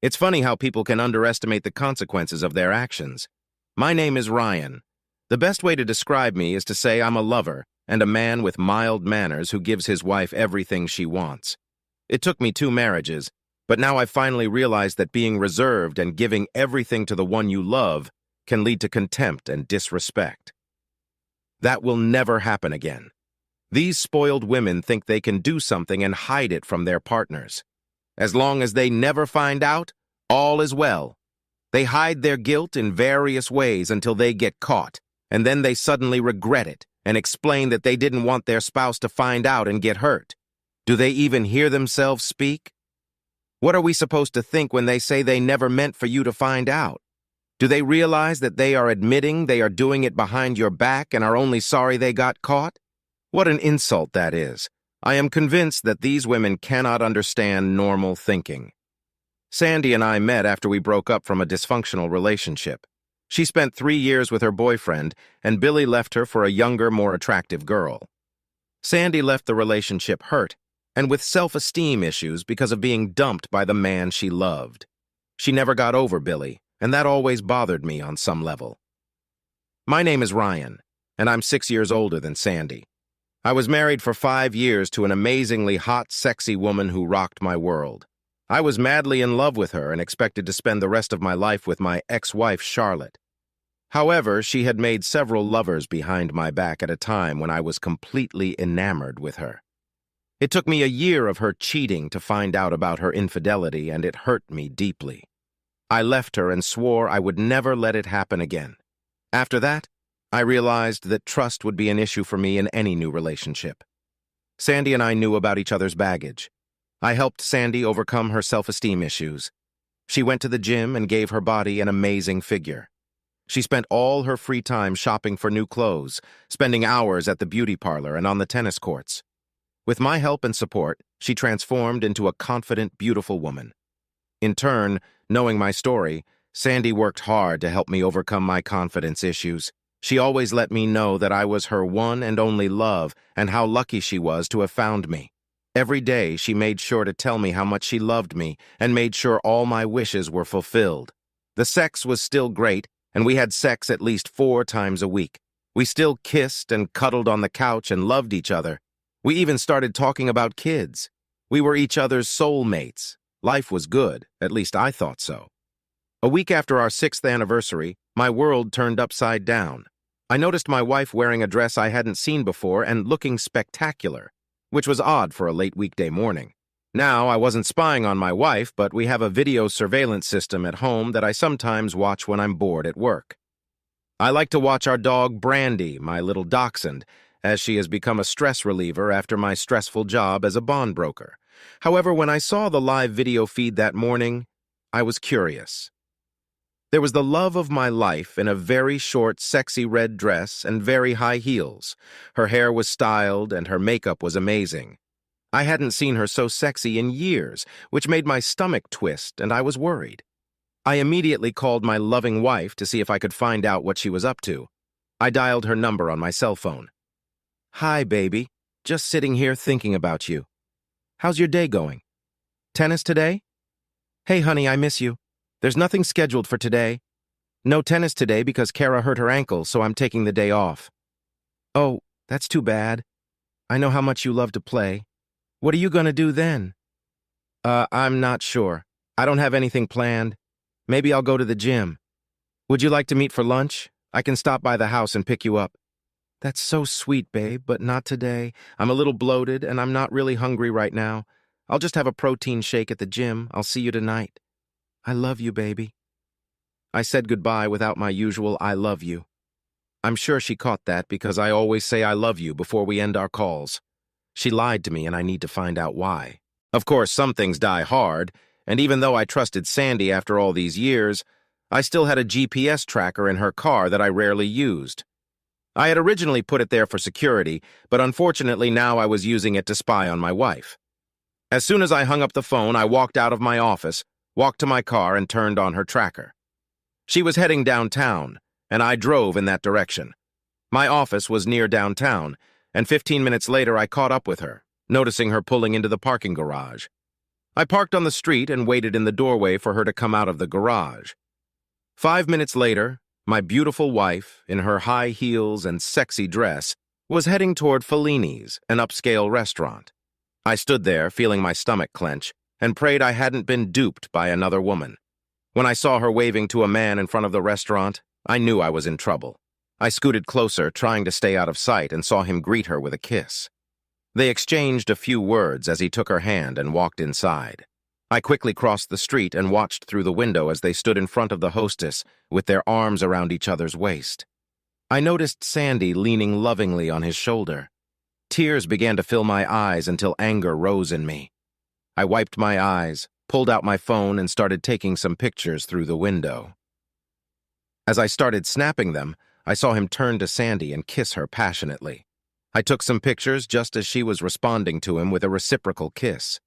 It's funny how people can underestimate the consequences of their actions. My name is Ryan. The best way to describe me is to say I'm a lover and a man with mild manners who gives his wife everything she wants. It took me 2 marriages, but now I've finally realized that being reserved and giving everything to the one you love can lead to contempt and disrespect. That will never happen again. These spoiled women think they can do something and hide it from their partners. As long as they never find out, all is well. They hide their guilt in various ways until they get caught, and then they suddenly regret it and explain that they didn't want their spouse to find out and get hurt. Do they even hear themselves speak? What are we supposed to think when they say they never meant for you to find out? Do they realize that they are admitting they are doing it behind your back and are only sorry they got caught? What an insult that is. I am convinced that these women cannot understand normal thinking. Sandy and I met after we broke up from a dysfunctional relationship. She spent 3 years with her boyfriend, and Billy left her for a younger, more attractive girl. Sandy left the relationship hurt and with self-esteem issues because of being dumped by the man she loved. She never got over Billy, and that always bothered me on some level. My name is Ryan, and I'm 6 years older than Sandy. I was married for 5 years to an amazingly hot, sexy woman who rocked my world. I was madly in love with her and expected to spend the rest of my life with my ex-wife, Charlotte. However, she had made several lovers behind my back at a time when I was completely enamored with her. It took me a year of her cheating to find out about her infidelity, and it hurt me deeply. I left her and swore I would never let it happen again. After that, I realized that trust would be an issue for me in any new relationship. Sandy and I knew about each other's baggage. I helped Sandy overcome her self-esteem issues. She went to the gym and gave her body an amazing figure. She spent all her free time shopping for new clothes, spending hours at the beauty parlor and on the tennis courts. With my help and support, she transformed into a confident, beautiful woman. In turn, knowing my story, Sandy worked hard to help me overcome my confidence issues. She always let me know that I was her one and only love and how lucky she was to have found me. Every day, she made sure to tell me how much she loved me and made sure all my wishes were fulfilled. The sex was still great, and we had sex at least 4 times a week. We still kissed and cuddled on the couch and loved each other. We even started talking about kids. We were each other's soulmates. Life was good, at least I thought so. A week after our 6th anniversary, my world turned upside down. I noticed my wife wearing a dress I hadn't seen before and looking spectacular, which was odd for a late weekday morning. Now, I wasn't spying on my wife, but we have a video surveillance system at home that I sometimes watch when I'm bored at work. I like to watch our dog Brandy, my little dachshund, as she has become a stress reliever after my stressful job as a bond broker. However, when I saw the live video feed that morning, I was curious. There was the love of my life in a very short, sexy red dress and very high heels. Her hair was styled and her makeup was amazing. I hadn't seen her so sexy in years, which made my stomach twist, and I was worried. I immediately called my loving wife to see if I could find out what she was up to. I dialed her number on my cell phone. "Hi, baby. Just sitting here thinking about you. How's your day going? Tennis today? Hey, honey, I miss you. There's nothing scheduled for today. No tennis today because Kara hurt her ankle, so I'm taking the day off. Oh, that's too bad. I know how much you love to play. What are you gonna do then? I'm not sure. I don't have anything planned. Maybe I'll go to the gym. Would you like to meet for lunch? I can stop by the house and pick you up." "That's so sweet, babe, but not today. I'm a little bloated and I'm not really hungry right now. I'll just have a protein shake at the gym. I'll see you tonight. I love you, baby." I said goodbye without my usual "I love you." I'm sure she caught that because I always say "I love you" before we end our calls. She lied to me and I need to find out why. Of course, some things die hard, and even though I trusted Sandy after all these years, I still had a GPS tracker in her car that I rarely used. I had originally put it there for security, but unfortunately now I was using it to spy on my wife. As soon as I hung up the phone, I walked out of my office, walked to my car, and turned on her tracker. She was heading downtown, and I drove in that direction. My office was near downtown, and 15 minutes later I caught up with her, noticing her pulling into the parking garage. I parked on the street and waited in the doorway for her to come out of the garage. 5 minutes later, my beautiful wife, in her high heels and sexy dress, was heading toward Fellini's, an upscale restaurant. I stood there, feeling my stomach clench, and prayed I hadn't been duped by another woman. When I saw her waving to a man in front of the restaurant, I knew I was in trouble. I scooted closer, trying to stay out of sight, and saw him greet her with a kiss. They exchanged a few words as he took her hand and walked inside. I quickly crossed the street and watched through the window as they stood in front of the hostess, with their arms around each other's waist. I noticed Sandy leaning lovingly on his shoulder. Tears began to fill my eyes until anger rose in me. I wiped my eyes, pulled out my phone, and started taking some pictures through the window. As I started snapping them, I saw him turn to Sandy and kiss her passionately. I took some pictures just as she was responding to him with a reciprocal kiss.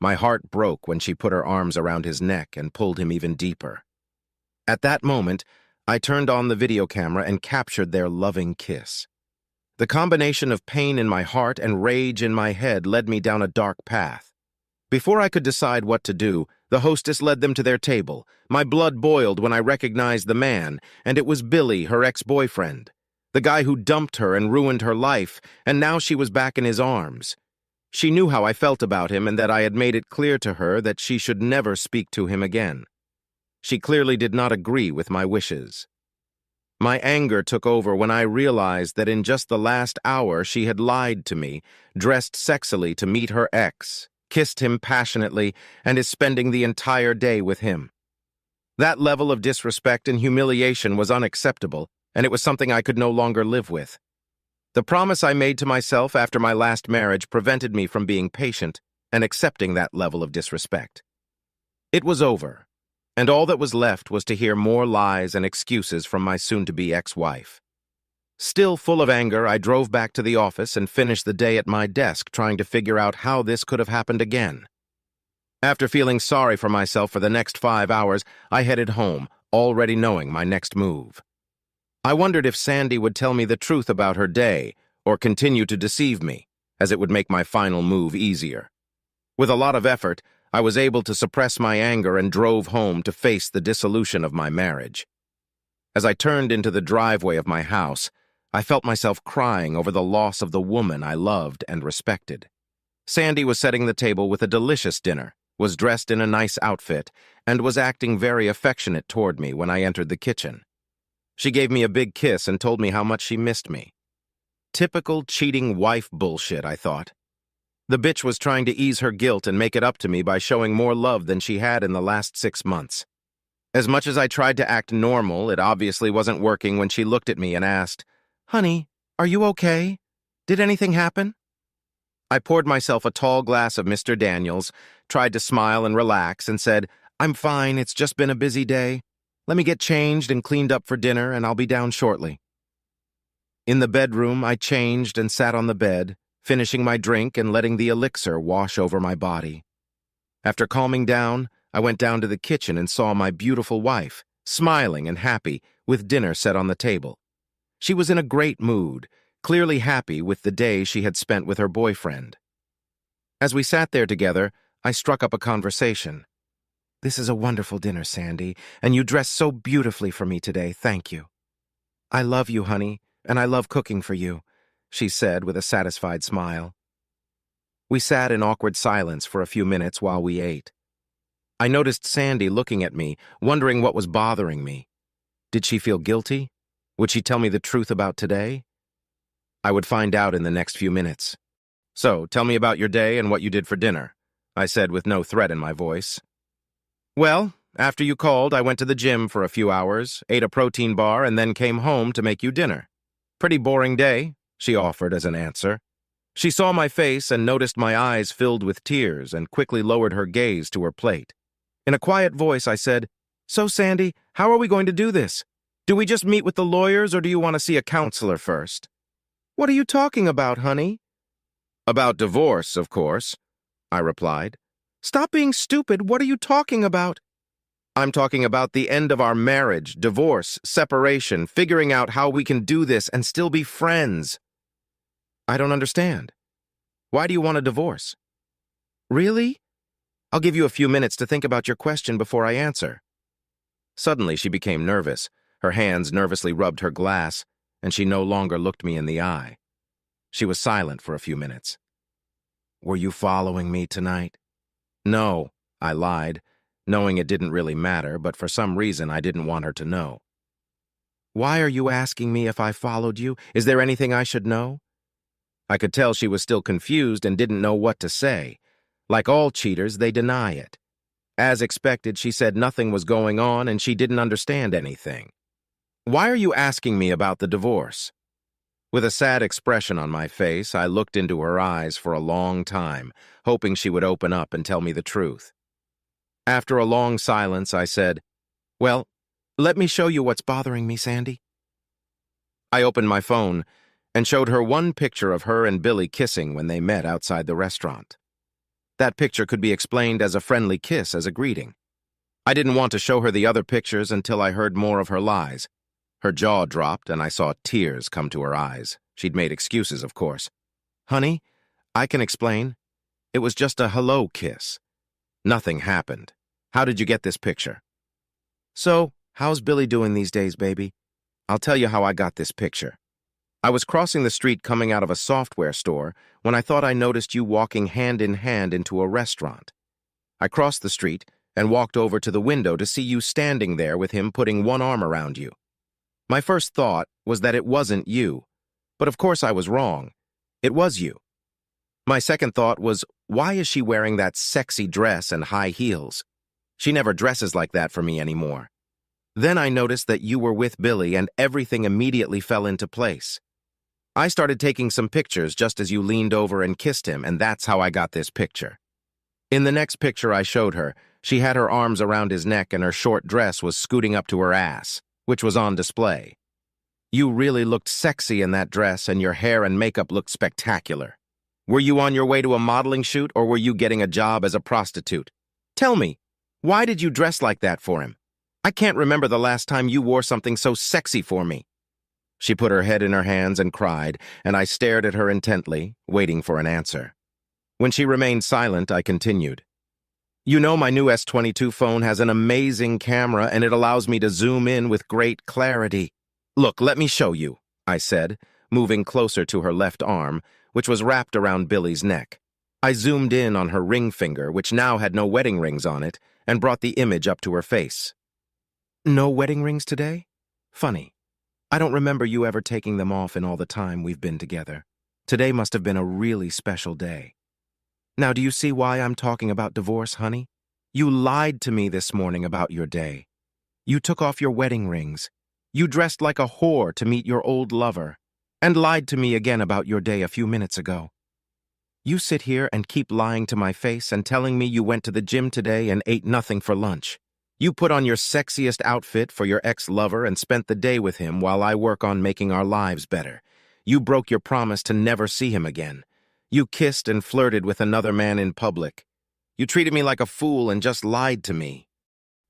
My heart broke when she put her arms around his neck and pulled him even deeper. At that moment, I turned on the video camera and captured their loving kiss. The combination of pain in my heart and rage in my head led me down a dark path. Before I could decide what to do, the hostess led them to their table. My blood boiled when I recognized the man, and it was Billy, her ex-boyfriend. The guy who dumped her and ruined her life, and now she was back in his arms. She knew how I felt about him and that I had made it clear to her that she should never speak to him again. She clearly did not agree with my wishes. My anger took over when I realized that in just the last hour she had lied to me, dressed sexily to meet her ex, kissed him passionately, and is spending the entire day with him. That level of disrespect and humiliation was unacceptable, and it was something I could no longer live with. The promise I made to myself after my last marriage prevented me from being patient and accepting that level of disrespect. It was over, and all that was left was to hear more lies and excuses from my soon-to-be ex-wife. Still full of anger, I drove back to the office and finished the day at my desk trying to figure out how this could have happened again. After feeling sorry for myself for the next 5 hours, I headed home, already knowing my next move. I wondered if Sandy would tell me the truth about her day or continue to deceive me, as it would make my final move easier. With a lot of effort, I was able to suppress my anger and drove home to face the dissolution of my marriage. As I turned into the driveway of my house, I felt myself crying over the loss of the woman I loved and respected. Sandy was setting the table with a delicious dinner, was dressed in a nice outfit, and was acting very affectionate toward me when I entered the kitchen. She gave me a big kiss and told me how much she missed me. Typical cheating wife bullshit, I thought. The bitch was trying to ease her guilt and make it up to me by showing more love than she had in the last 6 months. As much as I tried to act normal, it obviously wasn't working when she looked at me and asked, "Honey, are you okay? Did anything happen?" I poured myself a tall glass of Mr. Daniels, tried to smile and relax, and said, "I'm fine, it's just been a busy day. Let me get changed and cleaned up for dinner, and I'll be down shortly." In the bedroom, I changed and sat on the bed, finishing my drink and letting the elixir wash over my body. After calming down, I went down to the kitchen and saw my beautiful wife, smiling and happy, with dinner set on the table. She was in a great mood, clearly happy with the day she had spent with her boyfriend. As we sat there together, I struck up a conversation. "This is a wonderful dinner, Sandy, and you dressed so beautifully for me today, thank you." "I love you, honey, and I love cooking for you," she said with a satisfied smile. We sat in awkward silence for a few minutes while we ate. I noticed Sandy looking at me, wondering what was bothering me. Did she feel guilty? Would she tell me the truth about today? I would find out in the next few minutes. "So, tell me about your day and what you did for dinner," I said with no threat in my voice. "Well, after you called, I went to the gym for a few hours, ate a protein bar, and then came home to make you dinner. Pretty boring day," she offered as an answer. She saw my face and noticed my eyes filled with tears and quickly lowered her gaze to her plate. In a quiet voice, I said, "So, Sandy, how are we going to do this? Do we just meet with the lawyers, or do you want to see a counselor first?" "What are you talking about, honey?" "About divorce, of course," I replied. "Stop being stupid. What are you talking about?" "I'm talking about the end of our marriage, divorce, separation, figuring out how we can do this and still be friends." "I don't understand. Why do you want a divorce?" "Really? I'll give you a few minutes to think about your question before I answer. Suddenly, she became nervous. Her hands nervously rubbed her glass, and she no longer looked me in the eye. She was silent for a few minutes. Were you following me tonight? No, I lied, knowing it didn't really matter, but for some reason I didn't want her to know. Why are you asking me if I followed you? Is there anything I should know? I could tell she was still confused and didn't know what to say. Like all cheaters, they deny it. As expected, she said nothing was going on and she didn't understand anything. Why are you asking me about the divorce? With a sad expression on my face, I looked into her eyes for a long time, hoping she would open up and tell me the truth. After a long silence, I said, Well, let me show you what's bothering me, Sandy. I opened my phone and showed her one picture of her and Billy kissing when they met outside the restaurant. That picture could be explained as a friendly kiss as a greeting. I didn't want to show her the other pictures until I heard more of her lies. Her jaw dropped and I saw tears come to her eyes. She'd made excuses, of course. Honey, I can explain. It was just a hello kiss. Nothing happened. How did you get this picture? So, how's Billy doing these days, baby? I'll tell you how I got this picture. I was crossing the street coming out of a software store when I thought I noticed you walking hand in hand into a restaurant. I crossed the street and walked over to the window to see you standing there with him putting one arm around you. My first thought was that it wasn't you, but of course I was wrong. It was you. My second thought was, why is she wearing that sexy dress and high heels? She never dresses like that for me anymore. Then I noticed that you were with Billy and everything immediately fell into place. I started taking some pictures just as you leaned over and kissed him, and that's how I got this picture. In the next picture I showed her, she had her arms around his neck and her short dress was scooting up to her ass, which was on display. You really looked sexy in that dress and your hair and makeup looked spectacular. Were you on your way to a modeling shoot or were you getting a job as a prostitute? Tell me, why did you dress like that for him? I can't remember the last time you wore something so sexy for me. She put her head in her hands and cried, and I stared at her intently, waiting for an answer. When she remained silent, I continued. You know my new S22 phone has an amazing camera and it allows me to zoom in with great clarity. Look, let me show you, I said, moving closer to her left arm, which was wrapped around Billy's neck. I zoomed in on her ring finger, which now had no wedding rings on it, and brought the image up to her face. No wedding rings today? Funny. I don't remember you ever taking them off in all the time we've been together. Today must have been a really special day. Now, do you see why I'm talking about divorce, honey? You lied to me this morning about your day. You took off your wedding rings. You dressed like a whore to meet your old lover, and lied to me again about your day a few minutes ago. You sit here and keep lying to my face and telling me you went to the gym today and ate nothing for lunch. You put on your sexiest outfit for your ex-lover and spent the day with him while I work on making our lives better. You broke your promise to never see him again. You kissed and flirted with another man in public. You treated me like a fool and just lied to me.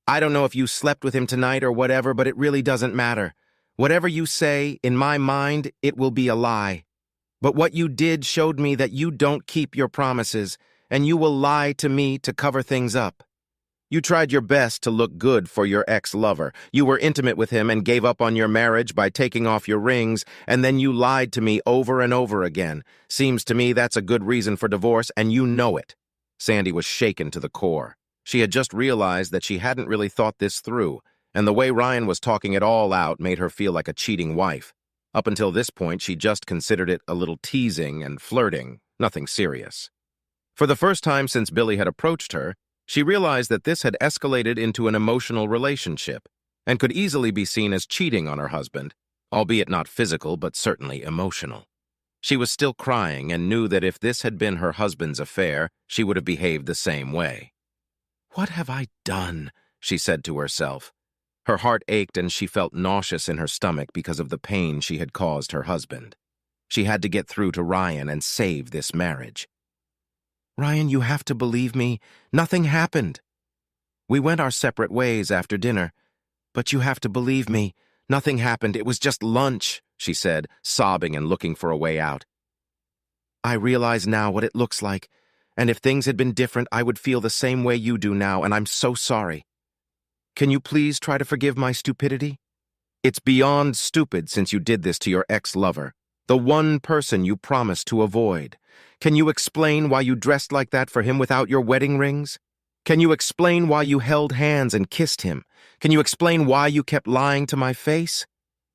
I don't know if you slept with him tonight or whatever, but it really doesn't matter. Whatever you say, in my mind, it will be a lie. But what you did showed me that you don't keep your promises, and you will lie to me to cover things up. You tried your best to look good for your ex-lover. You were intimate with him and gave up on your marriage by taking off your rings, and then you lied to me over and over again. Seems to me that's a good reason for divorce, and you know it. Sandy was shaken to the core. She had just realized that she hadn't really thought this through, and the way Ryan was talking it all out made her feel like a cheating wife. Up until this point, she just considered it a little teasing and flirting, nothing serious. For the first time since Billy had approached her, she realized that this had escalated into an emotional relationship and could easily be seen as cheating on her husband, albeit not physical but certainly emotional. She was still crying and knew that if this had been her husband's affair, she would have behaved the same way. What have I done? She said to herself. Her heart ached and she felt nauseous in her stomach because of the pain she had caused her husband. She had to get through to Ryan and save this marriage. Ryan, you have to believe me. Nothing happened. We went our separate ways after dinner. But you have to believe me. Nothing happened. It was just lunch, she said, sobbing and looking for a way out. I realize now what it looks like, And if things had been different, I would feel the same way you do now, and I'm so sorry. Can you please try to forgive my stupidity? It's beyond stupid since you did this to your ex-lover, the one person you promised to avoid. Can you explain why you dressed like that for him without your wedding rings? Can you explain why you held hands and kissed him? Can you explain why you kept lying to my face?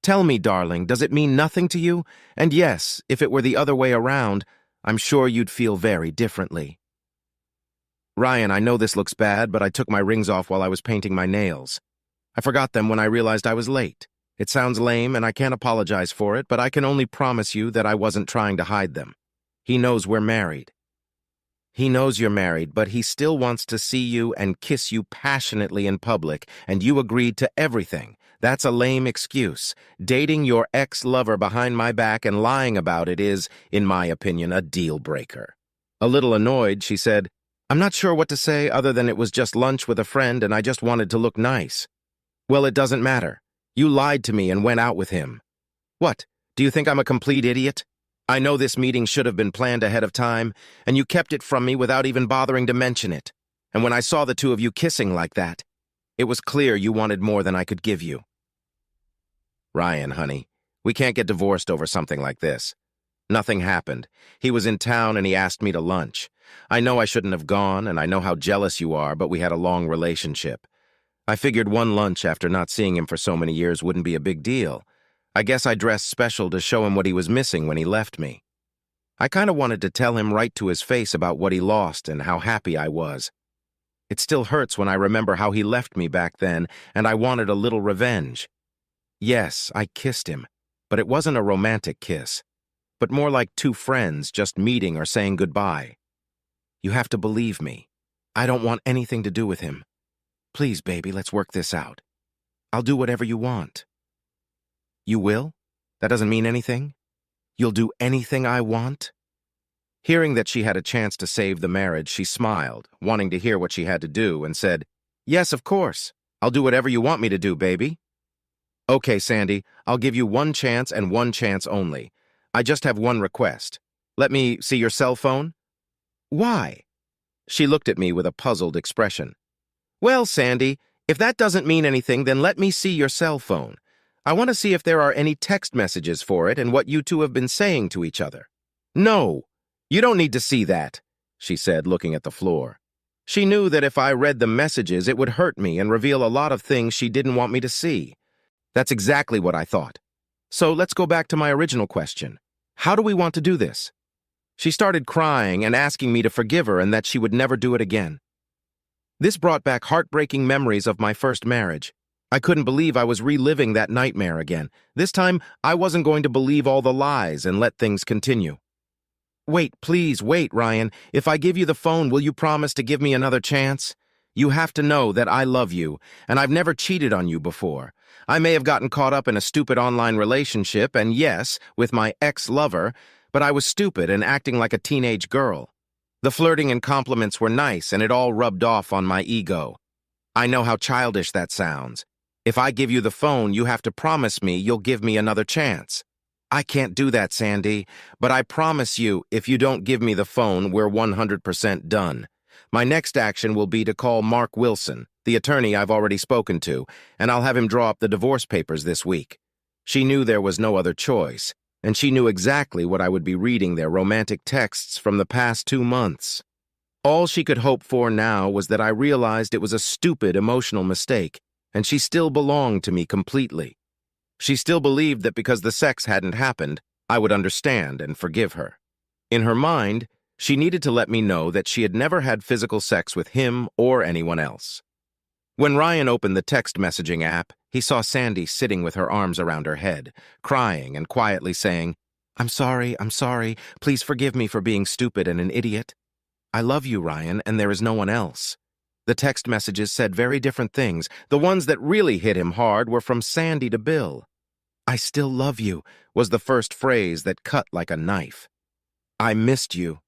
Tell me, darling, does it mean nothing to you? And yes, if it were the other way around, I'm sure you'd feel very differently. Ryan, I know this looks bad, but I took my rings off while I was painting my nails. I forgot them when I realized I was late. It sounds lame, and I can't apologize for it, but I can only promise you that I wasn't trying to hide them. He knows we're married. He knows you're married, but he still wants to see you and kiss you passionately in public, and you agreed to everything. That's a lame excuse. Dating your ex-lover behind my back and lying about it is, in my opinion, a deal breaker. A little annoyed, she said, I'm not sure what to say other than it was just lunch with a friend and I just wanted to look nice. Well, it doesn't matter. You lied to me and went out with him. What, do you think I'm a complete idiot? I know this meeting should have been planned ahead of time, and you kept it from me without even bothering to mention it. And when I saw the two of you kissing like that, it was clear you wanted more than I could give you. Ryan, honey, we can't get divorced over something like this. Nothing happened. He was in town and he asked me to lunch. I know I shouldn't have gone, and I know how jealous you are, but we had a long relationship. I figured one lunch after not seeing him for so many years wouldn't be a big deal. I guess I dressed special to show him what he was missing when he left me. I kind of wanted to tell him right to his face about what he lost and how happy I was. It still hurts when I remember how he left me back then, and I wanted a little revenge. Yes, I kissed him, but it wasn't a romantic kiss, but more like two friends just meeting or saying goodbye. You have to believe me. I don't want anything to do with him. Please, baby, let's work this out. I'll do whatever you want. You will? That doesn't mean anything? You'll do anything I want? Hearing that she had a chance to save the marriage, she smiled, wanting to hear what she had to do, and said, Yes, of course. I'll do whatever you want me to do, baby. Okay, Sandy, I'll give you one chance and one chance only. I just have one request. Let me see your cell phone? Why? She looked at me with a puzzled expression. Well, Sandy, if that doesn't mean anything, then let me see your cell phone. I want to see if there are any text messages for it and what you two have been saying to each other. No, you don't need to see that, she said, looking at the floor. She knew that if I read the messages, it would hurt me and reveal a lot of things she didn't want me to see. That's exactly what I thought. So let's go back to my original question. How do we want to do this? She started crying and asking me to forgive her and that she would never do it again. This brought back heartbreaking memories of my first marriage. I couldn't believe I was reliving that nightmare again. This time, I wasn't going to believe all the lies and let things continue. Wait, please, wait, Ryan. If I give you the phone, will you promise to give me another chance? You have to know that I love you, and I've never cheated on you before. I may have gotten caught up in a stupid online relationship, and yes, with my ex-lover, but I was stupid and acting like a teenage girl. The flirting and compliments were nice, and it all rubbed off on my ego. I know how childish that sounds. If I give you the phone, you have to promise me you'll give me another chance. I can't do that, Sandy, but I promise you, if you don't give me the phone, we're 100% done. My next action will be to call Mark Wilson, the attorney I've already spoken to, and I'll have him draw up the divorce papers this week. She knew there was no other choice, and she knew exactly what I would be reading their romantic texts from the past 2 months. All she could hope for now was that I realized it was a stupid emotional mistake, and she still belonged to me completely. She still believed that because the sex hadn't happened, I would understand and forgive her. In her mind, she needed to let me know that she had never had physical sex with him or anyone else. When Ryan opened the text messaging app, he saw Sandy sitting with her arms around her head, crying and quietly saying, I'm sorry, please forgive me for being stupid and an idiot. I love you, Ryan, and there is no one else. The text messages said very different things. The ones that really hit him hard were from Sandy to Bill. I still love you, was the first phrase that cut like a knife. I missed you,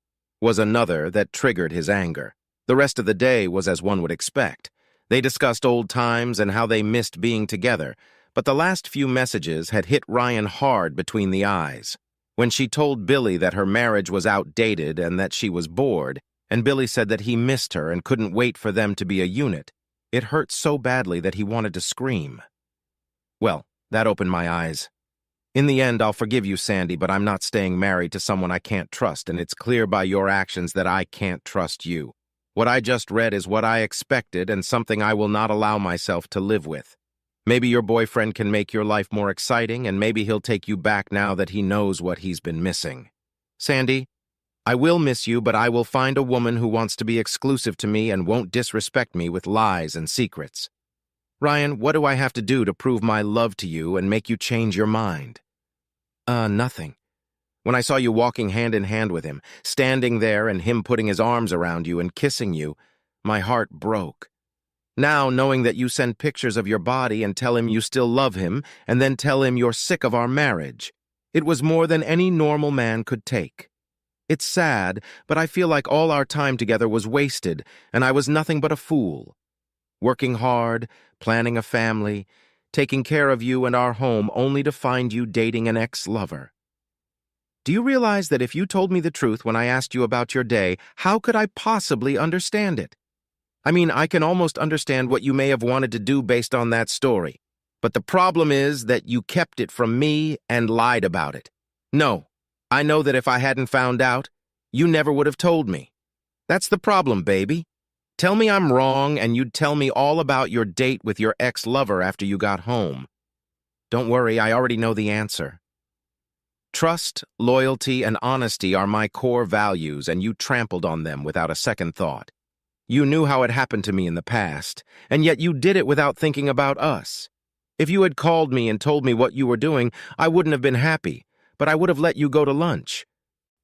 was another that triggered his anger. The rest of the day was as one would expect. They discussed old times and how they missed being together, but the last few messages had hit Ryan hard between the eyes. When she told Billy that her marriage was outdated and that she was bored, And Billy said that he missed her and couldn't wait for them to be a unit. It hurt so badly that he wanted to scream. Well, that opened my eyes. In the end, I'll forgive you, Sandy, but I'm not staying married to someone I can't trust, and it's clear by your actions that I can't trust you. What I just read is what I expected and something I will not allow myself to live with. Maybe your boyfriend can make your life more exciting, and maybe he'll take you back now that he knows what he's been missing. Sandy, I will miss you, but I will find a woman who wants to be exclusive to me and won't disrespect me with lies and secrets. Ryan, what do I have to do to prove my love to you and make you change your mind? Nothing. When I saw you walking hand in hand with him, standing there and him putting his arms around you and kissing you, my heart broke. Now, knowing that you send pictures of your body and tell him you still love him, and then tell him you're sick of our marriage, it was more than any normal man could take. It's sad, but I feel like all our time together was wasted, and I was nothing but a fool. Working hard, planning a family, taking care of you and our home only to find you dating an ex-lover. Do you realize that if you told me the truth when I asked you about your day, how could I possibly understand it? I mean, I can almost understand what you may have wanted to do based on that story. But the problem is that you kept it from me and lied about it. No, I know that if I hadn't found out, you never would have told me. That's the problem, baby. Tell me I'm wrong and you'd tell me all about your date with your ex-lover after you got home. Don't worry, I already know the answer. Trust, loyalty, and honesty are my core values, and you trampled on them without a second thought. You knew how it happened to me in the past, and yet you did it without thinking about us. If you had called me and told me what you were doing, I wouldn't have been happy, but I would have let you go to lunch.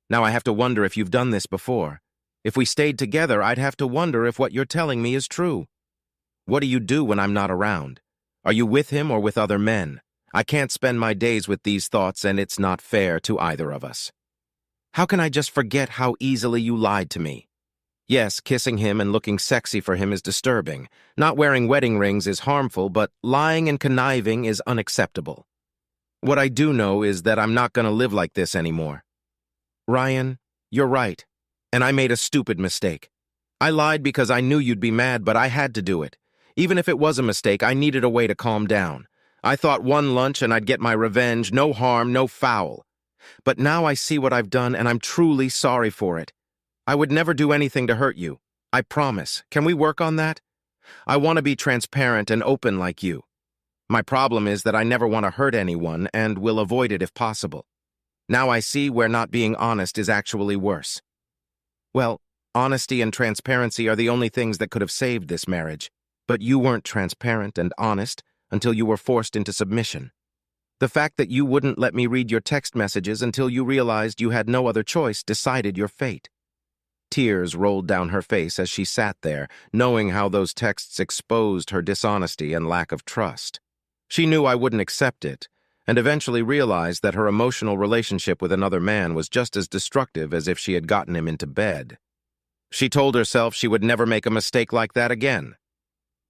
Now I have to wonder if you've done this before. If we stayed together, I'd have to wonder if what you're telling me is true. What do you do when I'm not around? Are you with him or with other men? I can't spend my days with these thoughts, and it's not fair to either of us. How can I just forget how easily you lied to me? Yes, kissing him and looking sexy for him is disturbing. Not wearing wedding rings is harmful, but lying and conniving is unacceptable. What I do know is that I'm not going to live like this anymore. Ryan, you're right, and I made a stupid mistake. I lied because I knew you'd be mad, but I had to do it. Even if it was a mistake, I needed a way to calm down. I thought one lunch and I'd get my revenge, no harm, no foul. But now I see what I've done, and I'm truly sorry for it. I would never do anything to hurt you. I promise. Can we work on that? I want to be transparent and open like you. My problem is that I never want to hurt anyone and will avoid it if possible. Now I see where not being honest is actually worse. Well, honesty and transparency are the only things that could have saved this marriage. But you weren't transparent and honest until you were forced into submission. The fact that you wouldn't let me read your text messages until you realized you had no other choice decided your fate. Tears rolled down her face as she sat there, knowing how those texts exposed her dishonesty and lack of trust. She knew I wouldn't accept it, and eventually realized that her emotional relationship with another man was just as destructive as if she had gotten him into bed. She told herself she would never make a mistake like that again.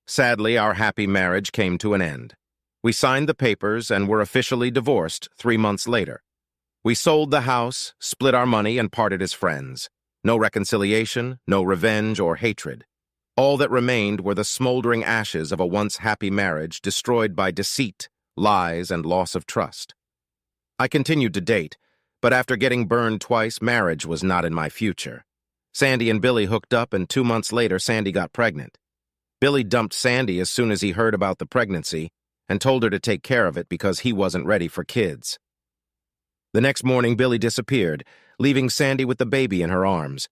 Sadly, our happy marriage came to an end. We signed the papers and were officially divorced 3 months later. We sold the house, split our money, and parted as friends. No reconciliation, no revenge or hatred. All that remained were the smoldering ashes of a once happy marriage destroyed by deceit, lies, and loss of trust. I continued to date, but after getting burned twice, marriage was not in my future. Sandy and Billy hooked up, and 2 months later, Sandy got pregnant. Billy dumped Sandy as soon as he heard about the pregnancy and told her to take care of it because he wasn't ready for kids. The next morning, Billy disappeared, leaving Sandy with the baby in her arms.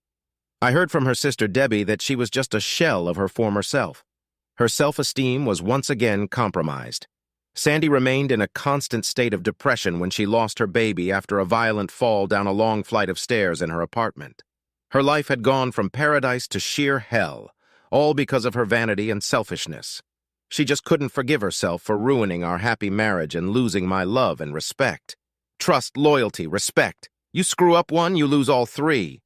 I heard from her sister Debbie that she was just a shell of her former self. Her self-esteem was once again compromised. Sandy remained in a constant state of depression when she lost her baby after a violent fall down a long flight of stairs in her apartment. Her life had gone from paradise to sheer hell, all because of her vanity and selfishness. She just couldn't forgive herself for ruining our happy marriage and losing my love and respect. Trust, loyalty, respect. You screw up one, you lose all three.